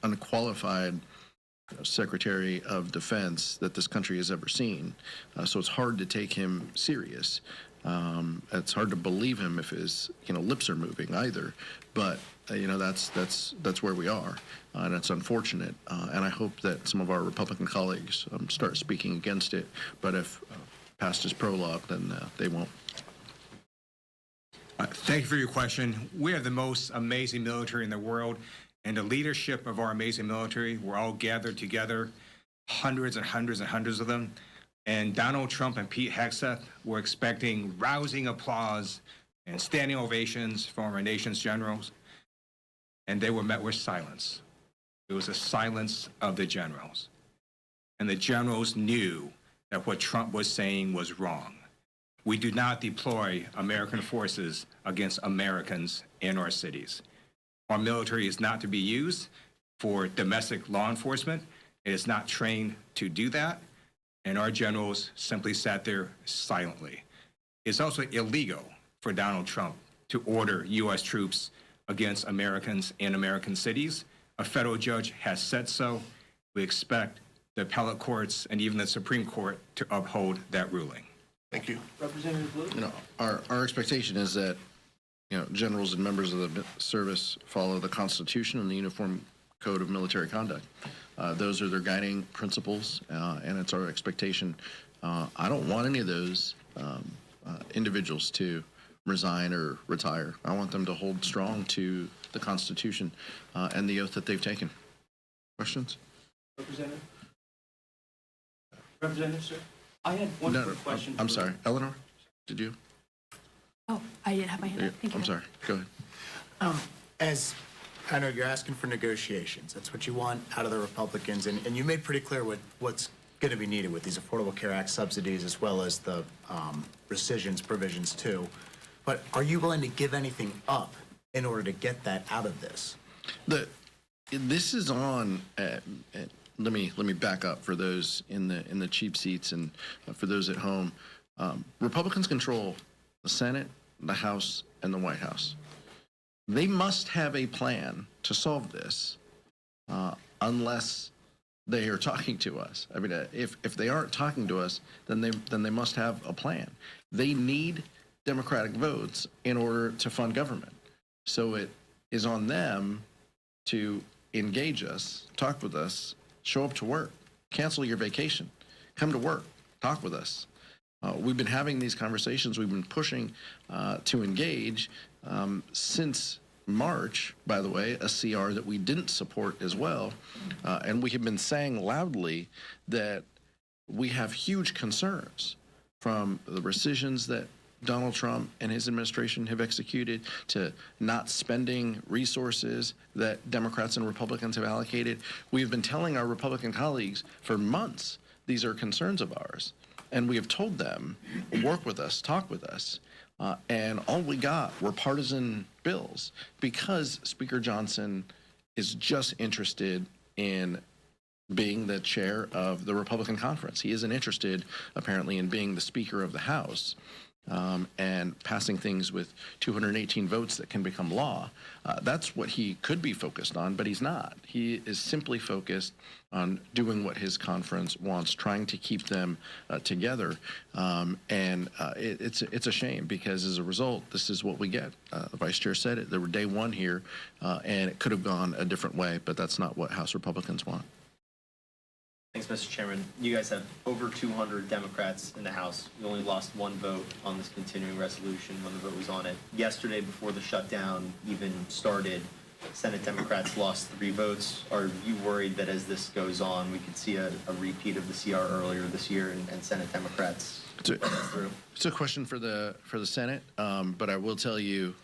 unqualified Secretary of Defense that this country has ever seen. So it's hard to take him serious. It's hard to believe him if his lips are moving either. But that's where we are, and it's unfortunate. And I hope that some of our Republican colleagues start speaking against it. But if past his prologue, then they won't. Thank you for your question. We have the most amazing military in the world, and the leadership of our amazing military, we're all gathered together, hundreds and hundreds and hundreds of them. And Donald Trump and Pete Hegseth were expecting rousing applause and standing ovations from our nation's generals, and they were met with silence. It was a silence of the generals. And the generals knew that what Trump was saying was wrong. We do not deploy American forces against Americans in our cities. Our military is not to be used for domestic law enforcement. It is not trained to do that. And our generals simply sat there silently. It's also illegal for Donald Trump to order U.S. troops against Americans in American cities. A federal judge has said so. We expect the appellate courts and even the Supreme Court to uphold that ruling. Thank you. Representative Blue? Our expectation is that generals and members of the service follow the Constitution and the Uniform Code of Military Conduct. Those are their guiding principles, and it's our expectation. I don't want any of those individuals to resign or retire. I want them to hold strong to the Constitution and the oath that they've taken. Questions? Representative? Representative, sir? I had one quick question. I'm sorry. Eleanor, did you? Oh, I didn't have my hand up. Thank you. I'm sorry. Go ahead. As I know, you're asking for negotiations. That's what you want out of the Republicans, and you made pretty clear what's going to be needed with these Affordable Care Act subsidies as well as the rescissions provisions too. But are you willing to give anything up in order to get that out of this? This is on. Let me back up for those in the cheap seats and for those at home. Republicans control the Senate, the House, and the White House. They must have a plan to solve this, unless they are talking to us. I mean, if they aren't talking to us, then they must have a plan. They need Democratic votes in order to fund government. So it is on them to engage us, talk with us, show up to work, cancel your vacation, come to work, talk with us. We've been having these conversations. We've been pushing to engage since March, by the way, a CR that we didn't support as well. And we have been saying loudly that we have huge concerns from the rescissions that Donald Trump and his administration have executed to not spending resources that Democrats and Republicans have allocated. We've been telling our Republican colleagues for months these are concerns of ours. And we have told them, work with us, talk with us. And all we got were partisan bills because Speaker Johnson is just interested in being the chair of the Republican conference. He isn't interested, apparently, in being the Speaker of the House and passing things with 218 votes that can become law. That's what he could be focused on, but he's not. He is simply focused on doing what his conference wants, trying to keep them together. It's a shame because as a result, this is what we get. The Vice Chair said it. There were day one here, and it could have gone a different way, but that's not what House Republicans want. Thanks, Mr. Chairman. You guys have over 200 Democrats in the House. You only lost one vote on this continuing resolution when the vote was on it. Yesterday, before the shutdown even started, Senate Democrats lost 3 votes. Are you worried that as this goes on, we could see a repeat of the CR earlier this year and Senate Democrats through? It's a question for the Senate, but I will tell you,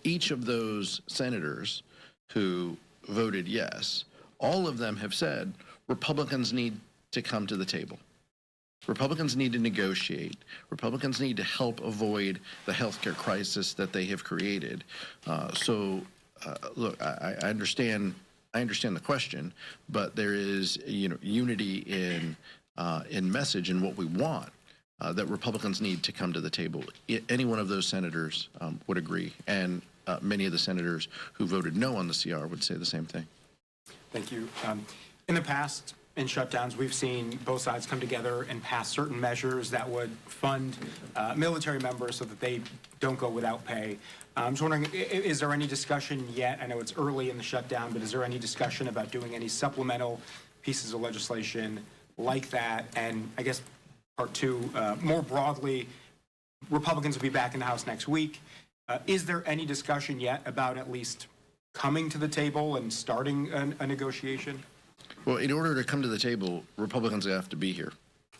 each of those senators who voted yes, all of them have said Republicans need to come to the table. Republicans need to negotiate. Republicans need to help avoid the healthcare crisis that they have created. Look, I understand the question, but there is unity in message and what we want that Republicans need to come to the table. Any one of those senators would agree, and many of the senators who voted no on the CR would say the same thing. Thank you. In the past, in shutdowns, we've seen both sides come together and pass certain measures that would fund military members so that they don't go without pay. I'm just wondering, is there any discussion yet? I know it's early in the shutdown, but is there any discussion about doing any supplemental pieces of legislation like that? And I guess part two, more broadly, Republicans will be back in the House next week. Is there any discussion yet about at least coming to the table and starting a negotiation? Well, in order to come to the table, Republicans have to be here.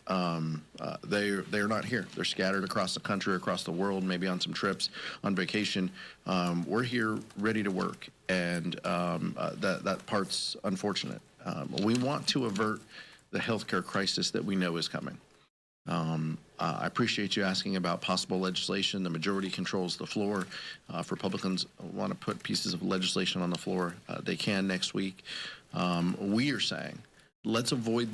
They're not here. They're scattered across the country, across the world, maybe on some trips, on vacation. We're here ready to work, and that part's unfortunate. We want to avert the healthcare crisis that we know is coming. I appreciate you asking about possible legislation. The majority controls the floor. If Republicans want to put pieces of legislation on the floor, they can next week. We are saying, let's avoid